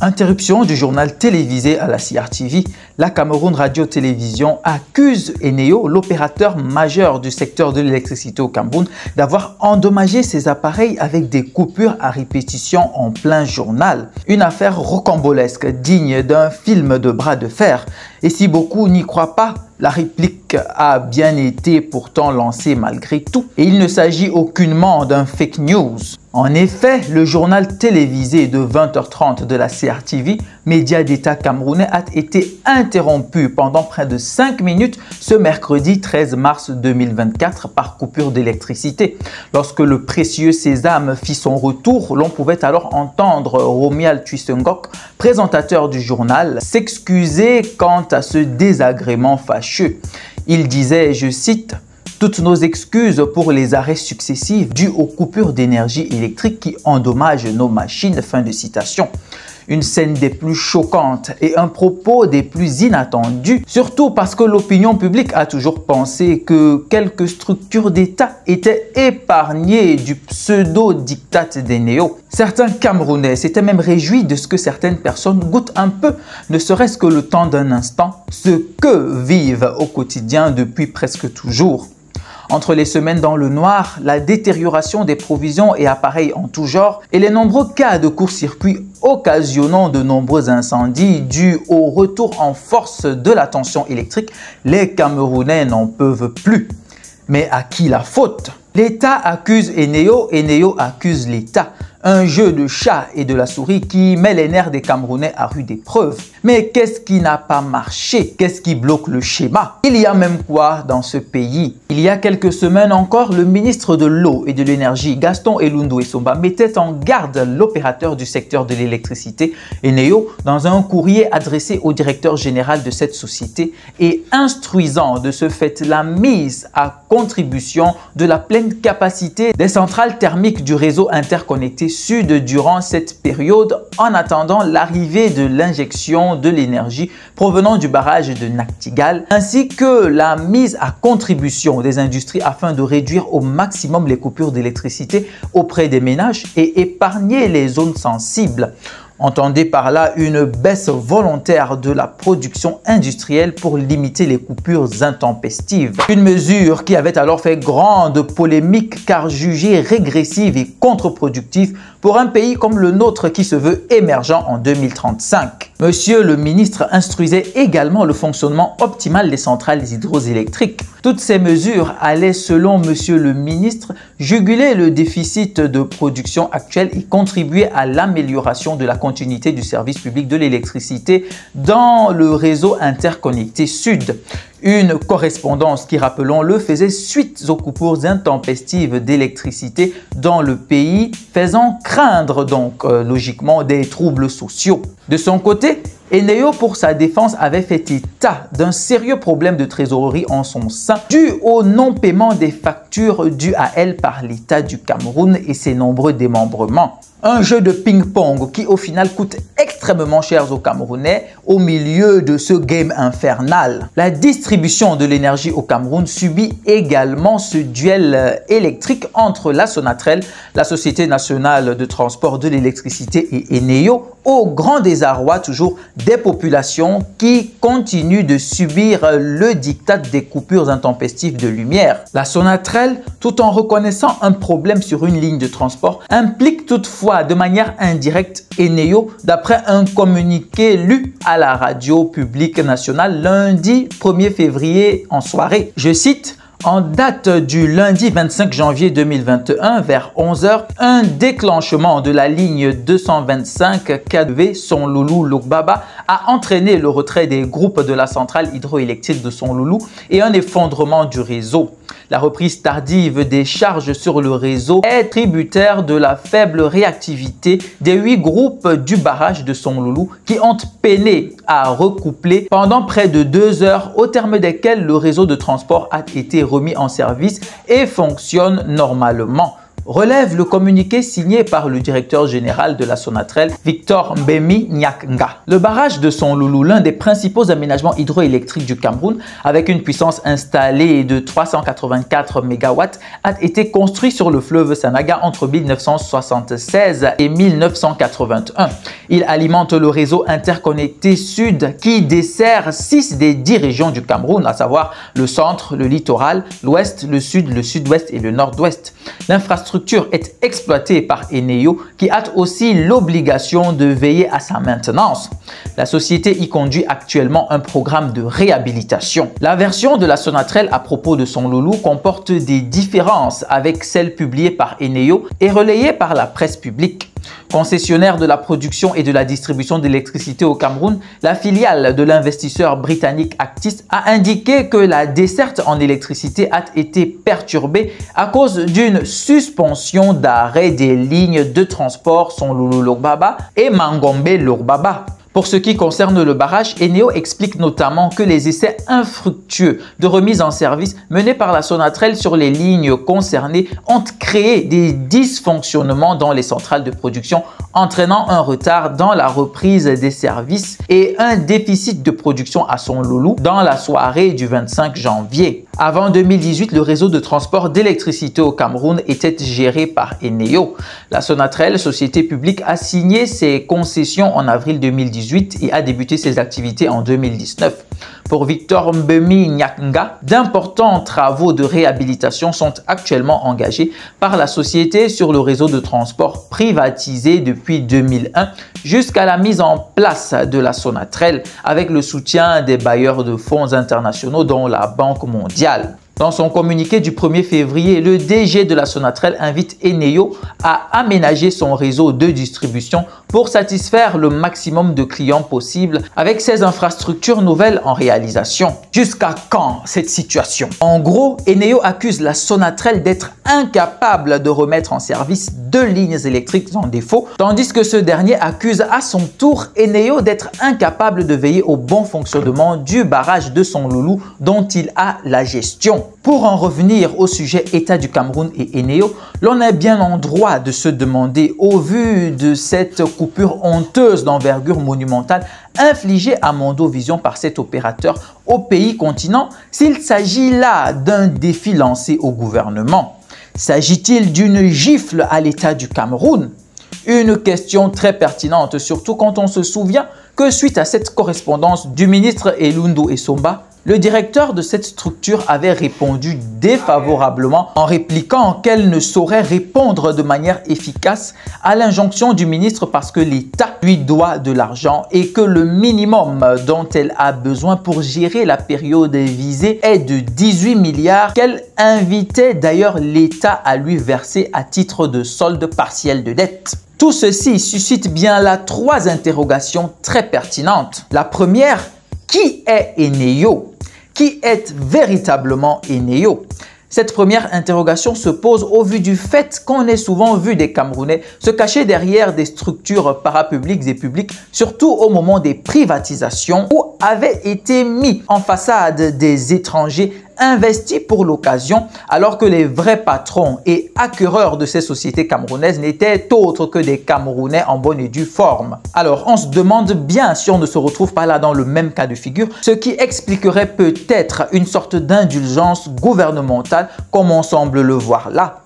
Interruption du journal télévisé à la CRTV, la Cameroun Radio-Télévision accuse Eneo, l'opérateur majeur du secteur de l'électricité au Cameroun, d'avoir endommagé ses appareils avec des coupures à répétition en plein journal. Une affaire rocambolesque, digne d'un film de bras de fer. Et si beaucoup n'y croient pas, la réplique a bien été pourtant lancée malgré tout. Et il ne s'agit aucunement d'un fake news. En effet, le journal télévisé de 20h30 de la CRTV, média d'État camerounais, a été interrompu pendant près de 5 minutes ce mercredi 13 mars 2024 par coupure d'électricité. Lorsque le précieux sésame fit son retour, l'on pouvait alors entendre Romuald Tuisengok, présentateur du journal, s'excuser quant à ce désagrément fâcheux. Il disait, je cite, « Toutes nos excuses pour les arrêts successifs dus aux coupures d'énergie électrique qui endommagent nos machines. » Fin de citation. Une scène des plus choquantes et un propos des plus inattendus, surtout parce que l'opinion publique a toujours pensé que quelques structures d'État étaient épargnées du pseudo-diktat d'Eneo. Certains Camerounais s'étaient même réjouis de ce que certaines personnes goûtent un peu, ne serait-ce que le temps d'un instant, ce que vivent au quotidien depuis presque toujours. Entre les semaines dans le noir, la détérioration des provisions et appareils en tout genre et les nombreux cas de court-circuit occasionnant de nombreux incendies dus au retour en force de la tension électrique, les Camerounais n'en peuvent plus. Mais à qui la faute? L'État accuse Eneo, Eneo accuse l'État. Un jeu de chat et de la souris qui met les nerfs des Camerounais à rude épreuve. Mais qu'est-ce qui n'a pas marché? Qu'est-ce qui bloque le schéma? Il y a même quoi dans ce pays? Il y a quelques semaines encore, le ministre de l'Eau et de l'Énergie, Gaston Elundou Essomba, mettait en garde l'opérateur du secteur de l'électricité, Eneo, dans un courrier adressé au directeur général de cette société et instruisant de ce fait la mise à contribution de la pleine capacité des centrales thermiques du réseau interconnecté Sud durant cette période en attendant l'arrivée de l'injection de l'énergie provenant du barrage de Nachtigal ainsi que la mise à contribution des industries afin de réduire au maximum les coupures d'électricité auprès des ménages et épargner les zones sensibles. Entendez par là une baisse volontaire de la production industrielle pour limiter les coupures intempestives. Une mesure qui avait alors fait grande polémique car jugée régressive et contre-productive pour un pays comme le nôtre qui se veut émergent en 2035. Monsieur le ministre instruisait également le fonctionnement optimal des centrales hydroélectriques. Toutes ces mesures allaient, selon monsieur le ministre, juguler le déficit de production actuel et contribuer à l'amélioration de la continuité du service public de l'électricité dans le réseau interconnecté Sud. Une correspondance qui, rappelons-le, faisait suite aux coupures intempestives d'électricité dans le pays, faisant craindre donc logiquement des troubles sociaux. De son côté, Eneo, pour sa défense, avait fait état d'un sérieux problème de trésorerie en son sein dû au non-paiement des factures dues à elle par l'État du Cameroun et ses nombreux démembrements. Un jeu de ping-pong qui au final coûte extrêmement cher aux Camerounais au milieu de ce game infernal. La distribution de l'énergie au Cameroun subit également ce duel électrique entre la Sonatrel, la Société nationale de transport de l'électricité, et Eneo, au grand désarroi toujours des populations qui continuent de subir le diktat des coupures intempestives de lumière. La Sonatrel, tout en reconnaissant un problème sur une ligne de transport, implique toutefois de manière indirecte Eneo, d'après un communiqué lu à la radio publique nationale lundi 1er février en soirée. Je cite: en date du lundi 25 janvier 2021 vers 11 h, un déclenchement de la ligne 225 KV Sonloulou-Lokbaba a entraîné le retrait des groupes de la centrale hydroélectrique de Sonloulou et un effondrement du réseau. La reprise tardive des charges sur le réseau est tributaire de la faible réactivité des 8 groupes du barrage de Sonloulou qui ont peiné à recoupler pendant près de 2 heures, au terme desquelles le réseau de transport a été remis en service et fonctionne normalement. relève le communiqué signé par le directeur général de la Sonatrel, Victor Mbemi Nyakanga. Le barrage de Son Loulou, l'un des principaux aménagements hydroélectriques du Cameroun, avec une puissance installée de 384 MW, a été construit sur le fleuve Sanaga entre 1976 et 1981. Il alimente le réseau interconnecté sud qui dessert 6 des 10 régions du Cameroun, à savoir le centre, le littoral, l'ouest, le sud, le sud-ouest et le nord-ouest. L'infrastructure est exploitée par Eneo qui a aussi l'obligation de veiller à sa maintenance. La société y conduit actuellement un programme de réhabilitation. La version de la Sonatrel à propos de Son Loulou comporte des différences avec celle publiée par Eneo et relayée par la presse publique. Concessionnaire de la production et de la distribution d'électricité au Cameroun, la filiale de l'investisseur britannique Actis a indiqué que la desserte en électricité a été perturbée à cause d'une suspension d'arrêt des lignes de transport Son Loulou-Logbaba et Mangombe-Logbaba. Pour ce qui concerne le barrage, Eneo explique notamment que les essais infructueux de remise en service menés par la Sonatrel sur les lignes concernées ont créé des dysfonctionnements dans les centrales de production, entraînant un retard dans la reprise des services et un déficit de production à Son Loulou dans la soirée du 25 janvier. Avant 2018, le réseau de transport d'électricité au Cameroun était géré par Eneo. La Sonatrel, société publique, a signé ses concessions en avril 2018 et a débuté ses activités en 2019. Pour Victor Mbemi Nyakanga, d'importants travaux de réhabilitation sont actuellement engagés par la société sur le réseau de transport privatisé depuis 2001 jusqu'à la mise en place de la Sonatrel avec le soutien des bailleurs de fonds internationaux dont la Banque mondiale. Dans son communiqué du 1er février, le DG de la Sonatrel invite Eneo à aménager son réseau de distribution pour satisfaire le maximum de clients possible avec ses infrastructures nouvelles en réalisation. Jusqu'à quand cette situation? En gros, Eneo accuse la Sonatrel d'être incapable de remettre en service 2 lignes électriques en défaut, tandis que ce dernier accuse à son tour Eneo d'être incapable de veiller au bon fonctionnement du barrage de Son Loulou dont il a la gestion. Pour en revenir au sujet État du Cameroun et Eneo, l'on est bien en droit de se demander, au vu de cette coupure honteuse d'envergure monumentale infligée à Mondovision par cet opérateur au pays continent, s'il s'agit là d'un défi lancé au gouvernement. S'agit-il d'une gifle à l'État du Cameroun? Une question très pertinente, surtout quand on se souvient que suite à cette correspondance du ministre Elundu Essomba, le directeur de cette structure avait répondu défavorablement en répliquant qu'elle ne saurait répondre de manière efficace à l'injonction du ministre parce que l'État lui doit de l'argent et que le minimum dont elle a besoin pour gérer la période visée est de 18 milliards qu'elle invitait d'ailleurs l'État à lui verser à titre de solde partiel de dette. Tout ceci suscite bien là 3 interrogations très pertinentes. La première, qui est Eneo? Qui est véritablement Eneo? Cette première interrogation se pose au vu du fait qu'on ait souvent vu des Camerounais se cacher derrière des structures parapubliques et publiques, surtout au moment des privatisations où avaient été mis en façade des étrangers investis pour l'occasion, alors que les vrais patrons et acquéreurs de ces sociétés camerounaises n'étaient autres que des Camerounais en bonne et due forme. Alors, on se demande bien si on ne se retrouve pas là dans le même cas de figure, ce qui expliquerait peut-être une sorte d'indulgence gouvernementale comme on semble le voir là.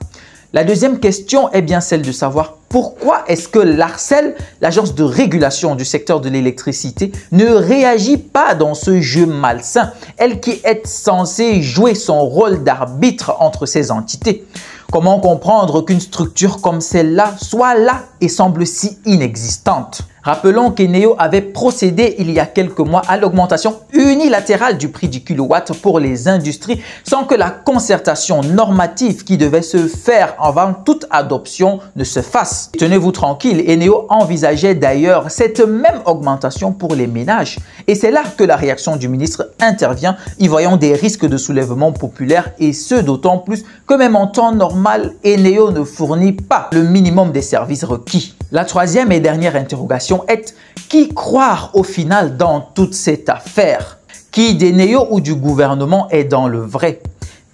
La deuxième question est bien celle de savoir pourquoi est-ce que l'ARCEL, l'agence de régulation du secteur de l'électricité, ne réagit pas dans ce jeu malsain, elle qui est censée jouer son rôle d'arbitre entre ces entités. Comment comprendre qu'une structure comme celle-là soit là et semble si inexistante? Rappelons qu'Eneo avait procédé il y a quelques mois à l'augmentation unilatérale du prix du kilowatt pour les industries sans que la concertation normative qui devait se faire avant toute adoption ne se fasse. Tenez-vous tranquille, Eneo envisageait d'ailleurs cette même augmentation pour les ménages. Et c'est là que la réaction du ministre intervient, y voyant des risques de soulèvement populaire et ce d'autant plus que même en temps normal, Eneo ne fournit pas le minimum des services requis. La troisième et dernière interrogation est qui croire au final dans toute cette affaire? Qui d'Eneo ou du gouvernement est dans le vrai?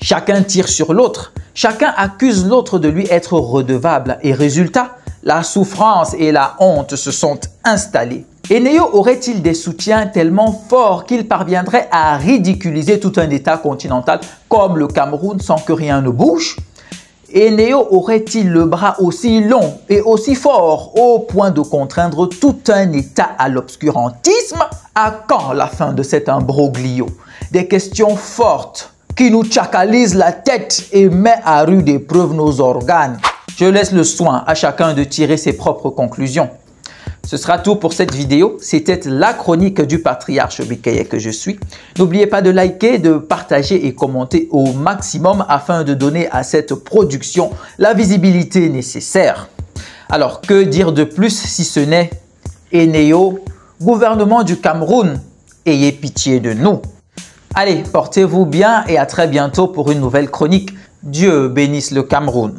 Chacun tire sur l'autre, chacun accuse l'autre de lui être redevable et résultat, la souffrance et la honte se sont installées. Eneo aurait-il des soutiens tellement forts qu'il parviendrait à ridiculiser tout un État continental comme le Cameroun sans que rien ne bouge? Eneo aurait-il le bras aussi long et aussi fort au point de contraindre tout un État à l'obscurantisme? À quand la fin de cet imbroglio? Des questions fortes qui nous chacalisent la tête et met à rude épreuve nos organes. Je laisse le soin à chacun de tirer ses propres conclusions. Ce sera tout pour cette vidéo. C'était la chronique du patriarche Bikeye que je suis. N'oubliez pas de liker, de partager et commenter au maximum afin de donner à cette production la visibilité nécessaire. Alors, que dire de plus si ce n'est Eneo, gouvernement du Cameroun, ayez pitié de nous. Allez, portez-vous bien et à très bientôt pour une nouvelle chronique. Dieu bénisse le Cameroun.